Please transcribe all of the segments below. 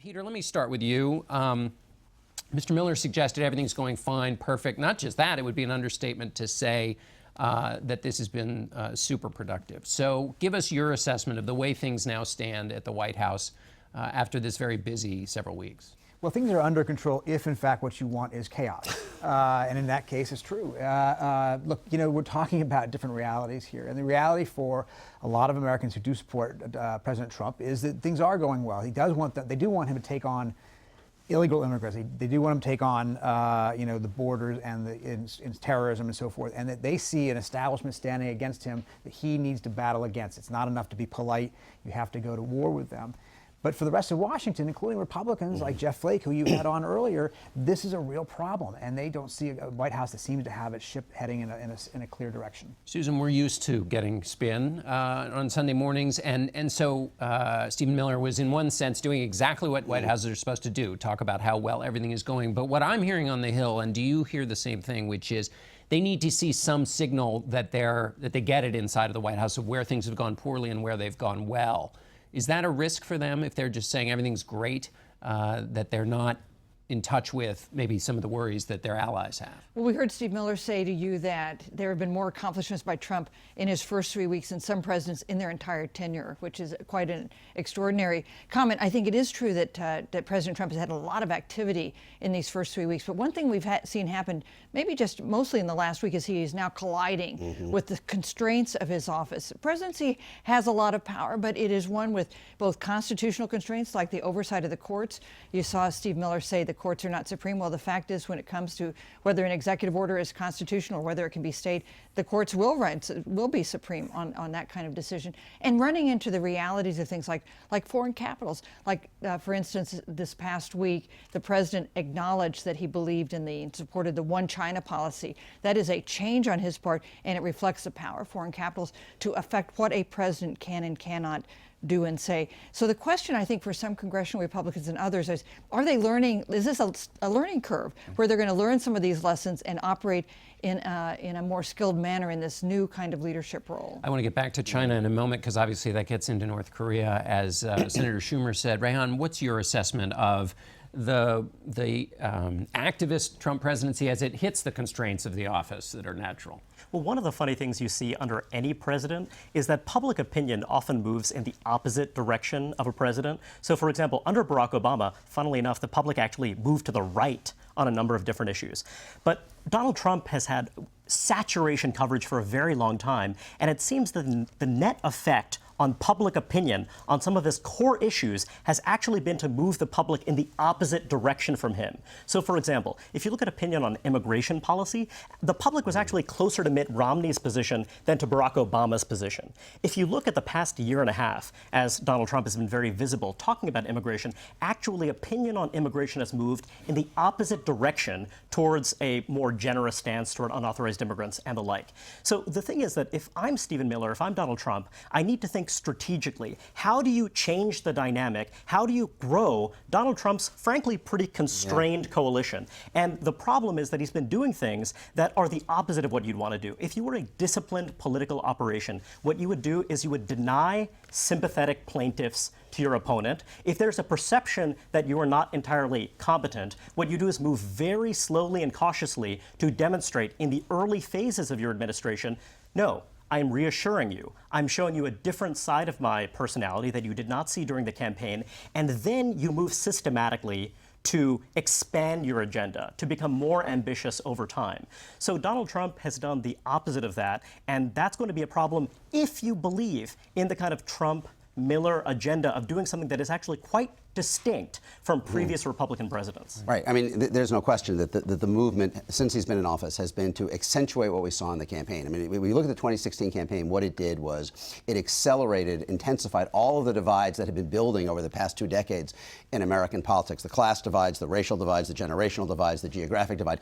Peter, let me start with you. Mr. Miller suggested everything's going fine, perfect. Not just that, it would be an understatement to say that this has been super productive. So give us your assessment of the way things now stand at the White House after this very busy several weeks. Well, things are under control if, in fact, what you want is chaos. And in that case, it's true. Look, we're talking about different realities here. And the reality for a lot of Americans who do support President Trump is that things are going well. They do want him to take on illegal immigrants. They do want him to take on, the borders and in terrorism and so forth, and that they see an establishment standing against him that he needs to battle against. It's not enough to be polite. You have to go to war with them. But for the rest of Washington, including Republicans like Jeff Flake, who you had on earlier, this is a real problem, and they don't see a White House that seems to have its ship heading in a clear direction. Susan, we're used to getting spin on Sunday mornings, and so Stephen Miller was, in one sense, doing exactly what White Houses are supposed to do, talk about how well everything is going. But what I'm hearing on the Hill, and do you hear the same thing, which is they need to see some signal that they get it inside of the White House of where things have gone poorly and where they've gone well. Is that a risk for them if they're just saying everything's great, that they're not in touch with maybe some of the worries that their allies have? Well, we heard Steve Miller say to you that there have been more accomplishments by Trump in his first 3 weeks than some presidents in their entire tenure, which is quite an extraordinary comment. I think it is true that that President Trump has had a lot of activity in these first 3 weeks. But one thing we've seen happen, maybe just mostly in the last week, is he is now colliding with the constraints of his office. The presidency has a lot of power, but it is one with both constitutional constraints, like the oversight of the courts. You saw Steve Miller say the courts are not supreme. Well, the fact is, when it comes to whether an executive order is constitutional or whether it can be stayed, the courts will be supreme on that kind of decision. And running into the realities of things like foreign capitals, for instance, this past week, the president acknowledged that he believed in and supported the one China policy. That is a change on his part, and it reflects the power of foreign capitals to affect what a president can and cannot do and say. So the question, I think, for some congressional Republicans and others is, are they learning? Is this a learning curve where they're going to learn some of these lessons and operate in a more skilled manner in this new kind of leadership role? I want to get back to China in a moment, because obviously that gets into North Korea, as Senator Schumer said. Reihan, what's your assessment of the activist Trump presidency as it hits the constraints of the office that are natural? Well, one of the funny things you see under any president is that public opinion often moves in the opposite direction of a president. So, for example, under Barack Obama, funnily enough, the public actually moved to the right on a number of different issues. But Donald Trump has had saturation coverage for a very long time, and it seems that the net effect on public opinion on some of his core issues has actually been to move the public in the opposite direction from him. So, for example, if you look at opinion on immigration policy, the public was actually closer to Mitt Romney's position than to Barack Obama's position. If you look at the past year and a half, as Donald Trump has been very visible talking about immigration, actually opinion on immigration has moved in the opposite direction towards a more generous stance toward unauthorized immigrants and the like. So the thing is that if I'm Stephen Miller, if I'm Donald Trump, I need to think strategically. How do you change the dynamic? How do you grow Donald Trump's, frankly, pretty constrained coalition? And the problem is that he's been doing things that are the opposite of what you'd want to do. If you were a disciplined political operation, what you would do is you would deny sympathetic plaintiffs to your opponent. If there's a perception that you are not entirely competent, what you do is move very slowly and cautiously to demonstrate in the early phases of your administration, no, I'm reassuring you. I'm showing you a different side of my personality that you did not see during the campaign, and then you move systematically to expand your agenda, to become more ambitious over time. So Donald Trump has done the opposite of that, and that's going to be a problem if you believe in the kind of Trump-Miller agenda of doing something that is actually quite distinct from previous Republican presidents. Right. I mean, there's no question that the movement, since he's been in office, has been to accentuate what we saw in the campaign. I mean, when you look at the 2016 campaign, what it did was it accelerated, intensified all of the divides that had been building over the past 2 decades in American politics. The class divides, the racial divides, the generational divides, the geographic divide.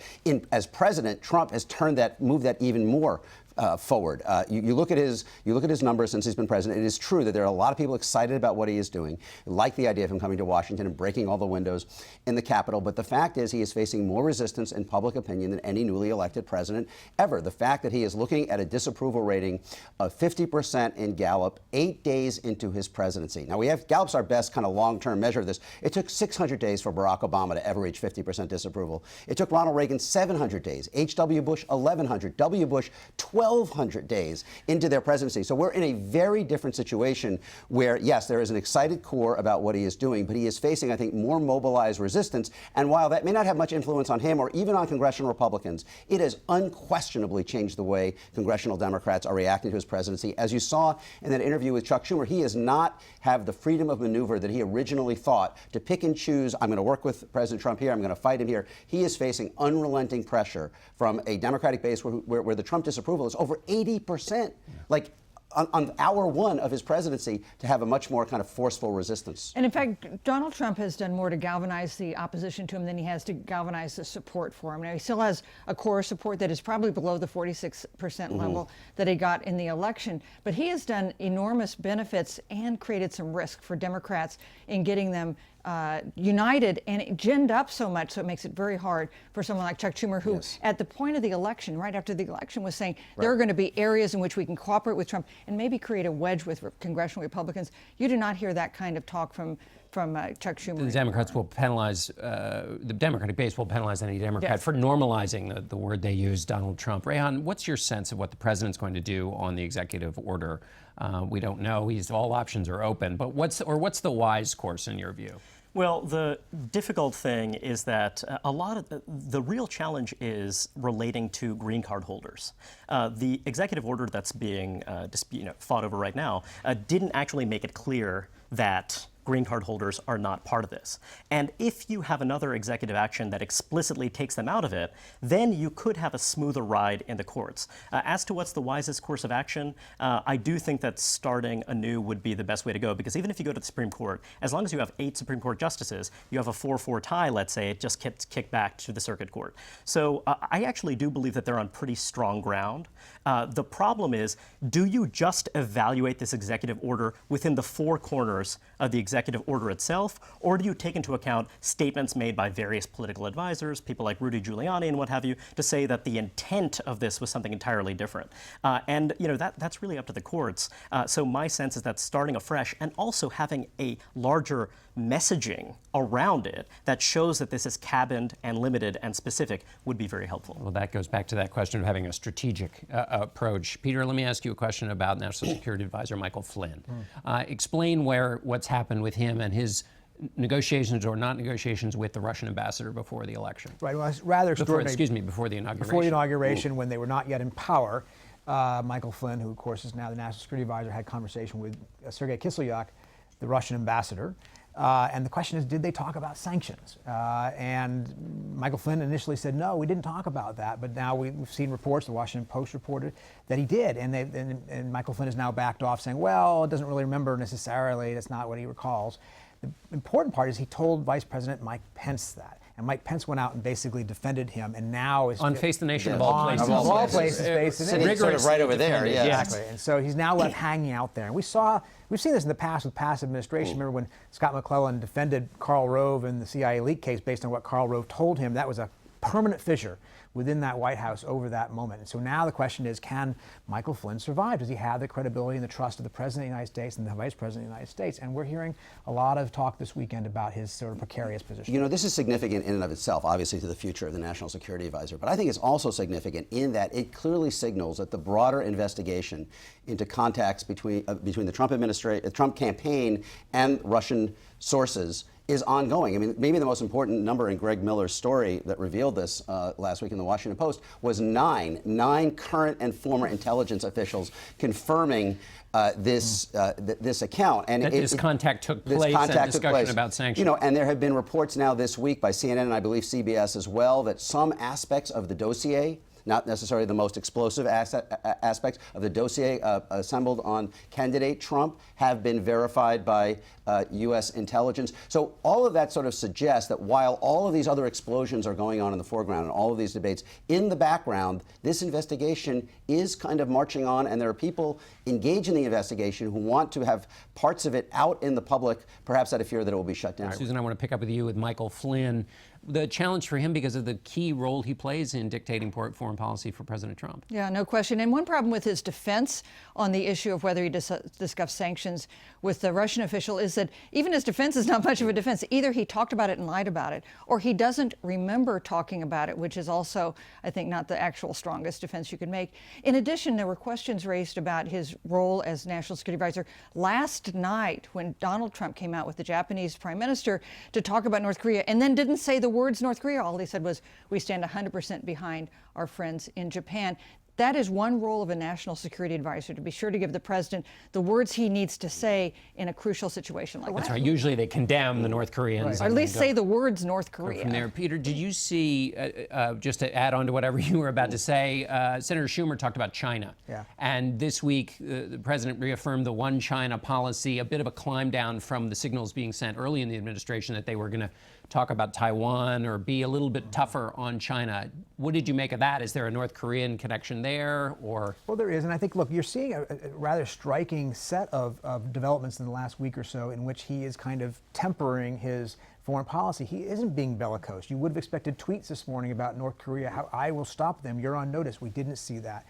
As president, Trump has moved that even more forward. You look at his numbers since he's been president. It is true that there are a lot of people excited about what he is doing, like the idea of him coming to Washington and breaking all the windows in the Capitol. But the fact is, he is facing more resistance in public opinion than any newly elected president ever. The fact that he is looking at a disapproval rating of 50% in Gallup 8 days into his presidency. Now, Gallup's our best kind of long-term measure of this. It took 600 days for Barack Obama to ever reach 50% disapproval. It took Ronald Reagan 700 days, H.W. Bush 1,100, W. Bush 1,200 days into their presidency. So we're in a very different situation where, yes, there is an excited core about what he is doing, but he is facing, I think, more mobilized resistance. And while that may not have much influence on him or even on congressional Republicans, it has unquestionably changed the way congressional Democrats are reacting to his presidency. As you saw in that interview with Chuck Schumer, he does not have the freedom of maneuver that he originally thought to pick and choose. I'm going to work with President Trump here. I'm going to fight him here. He is facing unrelenting pressure from a Democratic base where the Trump disapproval is over 80%. Like, on hour one of his presidency, to have a much more kind of forceful resistance. And in fact, Donald Trump has done more to galvanize the opposition to him than he has to galvanize the support for him. Now, he still has a core support that is probably below the 46% level that he got in the election, but he has done enormous benefits and created some risk for Democrats in getting them united, and it ginned up so much so it makes it very hard for someone like Chuck Schumer, who at the point of the election, right after the election, was saying there are going to be areas in which we can cooperate with Trump and maybe create a wedge with congressional Republicans. You do not hear that kind of talk from Chuck Schumer. The Democrats will penalize, the Democratic base will penalize any Democrat for normalizing the word they use, Donald Trump. Reihan, what's your sense of what the president's going to do on the executive order? We don't know. All options are open. But what's the wise course in your view? Well, the difficult thing is that a lot of the real challenge is relating to green card holders. The executive order that's being fought over right now didn't actually make it clear that green card holders are not part of this. And if you have another executive action that explicitly takes them out of it, then you could have a smoother ride in the courts. As to what's the wisest course of action, I do think that starting anew would be the best way to go, because even if you go to the Supreme Court, as long as you have 8 Supreme Court justices, you have a 4-4 tie, let's say, it just gets kicked back to the circuit court. So I actually do believe that they're on pretty strong ground. The problem is, do you just evaluate this executive order within the 4 corners of the executive order itself, or do you take into account statements made by various political advisors, people like Rudy Giuliani and what have you, to say that the intent of this was something entirely different? And that's really up to the courts. So my sense is that starting afresh and also having a larger messaging around it that shows that this is cabined and limited and specific would be very helpful. Well, that goes back to that question of having a strategic approach. Peter, let me ask you a question about National Security Advisor Michael Flynn. Explain what's happened with him and his negotiations or not negotiations with the Russian ambassador before the election. Right. Well, it's rather extraordinary. Before the inauguration. Before the inauguration, when they were not yet in power, Michael Flynn, who of course is now the National Security Advisor, had conversation with Sergei Kislyak, the Russian ambassador. And the question is, did they talk about sanctions? And Michael Flynn initially said, no, we didn't talk about that. But now we've seen reports, the Washington Post reported, that he did. And Michael Flynn has now backed off, saying, well, it doesn't really remember necessarily. That's not what he recalls. The important part is he told Vice President Mike Pence that. And Mike Pence went out and basically defended him, and now is on Face the Nation of all places. Of all places, Sitting sort of right over there, yeah. Exactly. And so he's now left hanging out there. And we've seen this in the past with past administration. Remember when Scott McClellan defended Karl Rove in the CIA leak case based on what Karl Rove told him? That was a permanent fissure within that White House over that moment. And so now the question is, can Michael Flynn survive? Does he have the credibility and the trust of the President of the United States and the Vice President of the United States? And we're hearing a lot of talk this weekend about his sort of precarious position. You know, this is significant in and of itself, obviously, to the future of the National Security Advisor. But I think it's also significant in that it clearly signals that the broader investigation into contacts between the Trump administration, Trump campaign and Russian sources is ongoing. I mean, maybe the most important number in Greg Miller's story that revealed this last week in the Washington Post was nine current and former intelligence officials confirming this account. And this contact took place and discussion about sanctions. You know, and there have been reports now this week by CNN and I believe CBS as well that some aspects of the dossier not necessarily the most explosive aspects of the dossier assembled on candidate Trump, have been verified by U.S. intelligence. So all of that sort of suggests that while all of these other explosions are going on in the foreground and all of these debates, in the background, this investigation is kind of marching on, and there are people engaged in the investigation who want to have parts of it out in the public, perhaps out of fear that it will be shut down. Susan, I want to pick up with you with Michael Flynn. The challenge for him because of the key role he plays in dictating foreign policy for President Trump. Yeah, no question. And one problem with his defense on the issue of whether he discussed sanctions with the Russian official is that even his defense is not much of a defense. Either he talked about it and lied about it, or he doesn't remember talking about it, which is also, I think, not the actual strongest defense you could make. In addition, there were questions raised about his role as National Security Advisor last night when Donald Trump came out with the Japanese Prime Minister to talk about North Korea and then didn't say the words North Korea. All he said was, we stand 100% behind our friends in Japan. That is one role of a national security advisor, to be sure to give the president the words he needs to say in a crucial situation like that. That's right. Usually they condemn the North Koreans. Or at least say the words North Korea. From there, Peter, did you see, just to add on to whatever you were about to say, Senator Schumer talked about China. Yeah. And this week, the president reaffirmed the one China policy, a bit of a climb down from the signals being sent early in the administration that they were going to talk about Taiwan or be a little bit tougher on China. What did you make of that? Is there a North Korean connection there, or? Well, there is, and I think, look, you're seeing a rather striking set of developments in the last week or so in which he is kind of tempering his foreign policy. He isn't being bellicose. You would have expected tweets this morning about North Korea, how I will stop them, you're on notice. We didn't see that.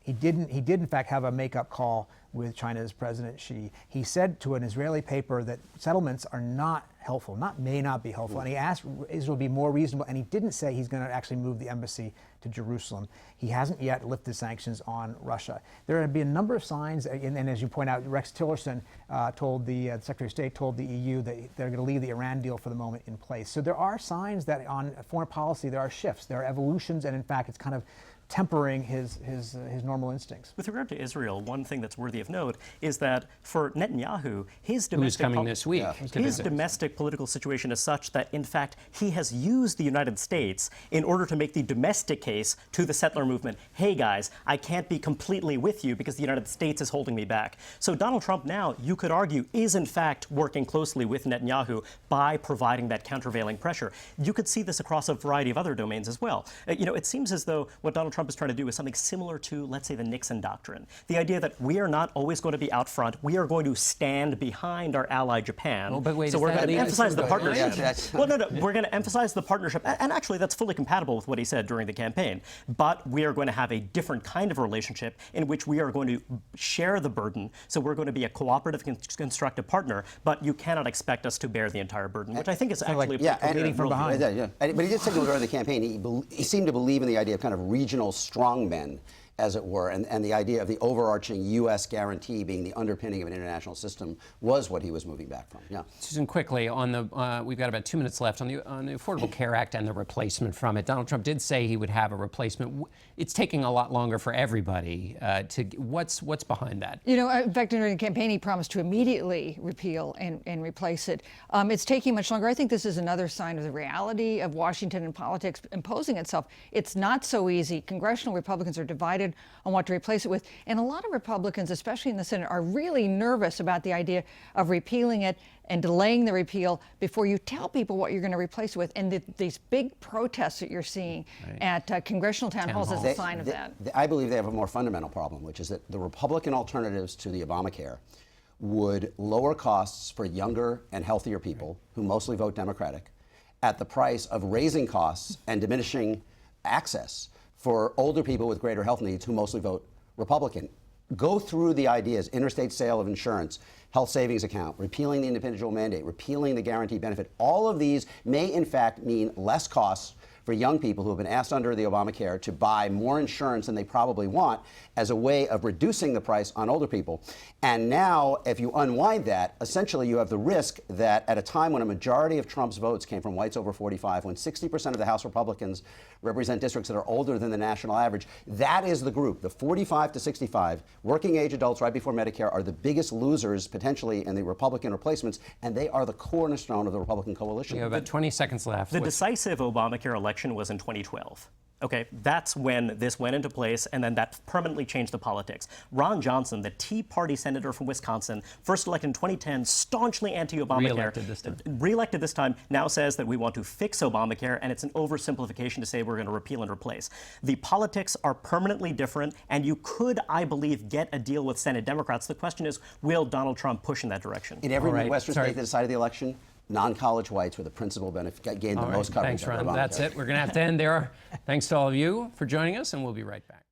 He did in fact have a make-up call with China's President Xi. He said to an Israeli paper that settlements are not helpful, may not be helpful, and he asked Israel to be more reasonable, and he didn't say he's going to actually move the embassy to Jerusalem. He hasn't yet lifted sanctions on Russia. There have been a number of signs, and as you point out, Rex Tillerson told the Secretary of State told the EU that they're going to leave the Iran deal for the moment in place. So there are signs that on foreign policy there are shifts, there are evolutions, and in fact it's kind of tempering his normal instincts. With regard to Israel, one thing that's worthy of note is that for Netanyahu, his Who's coming this week? His domestic political situation is such that, in fact, he has used the United States in order to make the domestic case to the settler movement. Hey, guys, I can't be completely with you because the United States is holding me back. So Donald Trump now, you could argue, is in fact working closely with Netanyahu by providing that countervailing pressure. You could see this across a variety of other domains as well. It seems as though what Donald Trump is trying to do is something similar to, let's say, the Nixon doctrine. The idea that we are not always going to be out front. We are going to stand behind our ally Japan. Oh, but wait, so we're going to emphasize the partnership. Yes. Well, no, we're going to emphasize the partnership. And actually, that's fully compatible with what he said during the campaign. But we are going to have a different kind of relationship in which we are going to share the burden. So we're going to be a cooperative, constructive partner. But you cannot expect us to bear the entire burden, which I think is actually leading from behind. But he did signal during the campaign he seemed to believe in the idea of kind of regional strongmen, as it were, and the idea of the overarching U.S. guarantee being the underpinning of an international system was what he was moving back from. Yeah. Susan, quickly on the we've got about 2 minutes left on the Affordable Care Act and the replacement from it. Donald Trump did say he would have a replacement. It's taking a lot longer for everybody. What's behind that? In fact, during the campaign, he promised to immediately repeal and replace it. It's taking much longer. I think this is another sign of the reality of Washington and politics imposing itself. It's not so easy. Congressional Republicans are divided on what to replace it with. And a lot of Republicans, especially in the Senate, are really nervous about the idea of repealing it and delaying the repeal before you tell people what you're going to replace it with. And these big protests that you're seeing at congressional town halls is a sign of that. I believe they have a more fundamental problem, which is that the Republican alternatives to the Obamacare would lower costs for younger and healthier people who mostly vote Democratic at the price of raising costs and diminishing access for older people with greater health needs who mostly vote Republican. Go through the ideas: interstate sale of insurance, health savings account, repealing the individual mandate, repealing the guaranteed benefit. All of these may in fact mean less costs for young people who have been asked under the Obamacare to buy more insurance than they probably want as a way of reducing the price on older people. And now, if you unwind that, essentially you have the risk that at a time when a majority of Trump's votes came from whites over 45, when 60% of the House Republicans represent districts that are older than the national average, that is the group, the 45 to 65, working age adults right before Medicare are the biggest losers potentially in the Republican replacements, and they are the cornerstone of the Republican coalition. We have about 20 seconds left. The decisive Obamacare election was in 2012. Okay, that's when this went into place, and then that permanently changed the politics. Ron Johnson, the Tea Party senator from Wisconsin, first elected in 2010, staunchly anti-Obamacare. Re-elected this time, now says that we want to fix Obamacare, and it's an oversimplification to say we're going to repeal and replace. The politics are permanently different, and you could, I believe, get a deal with Senate Democrats. The question is, will Donald Trump push in that direction? In every Midwestern state that decided the election, non-college whites were the principal benefit, gained the most coverage. Thanks, Ron. That's it. We're going to have to end there. Thanks to all of you for joining us, and we'll be right back.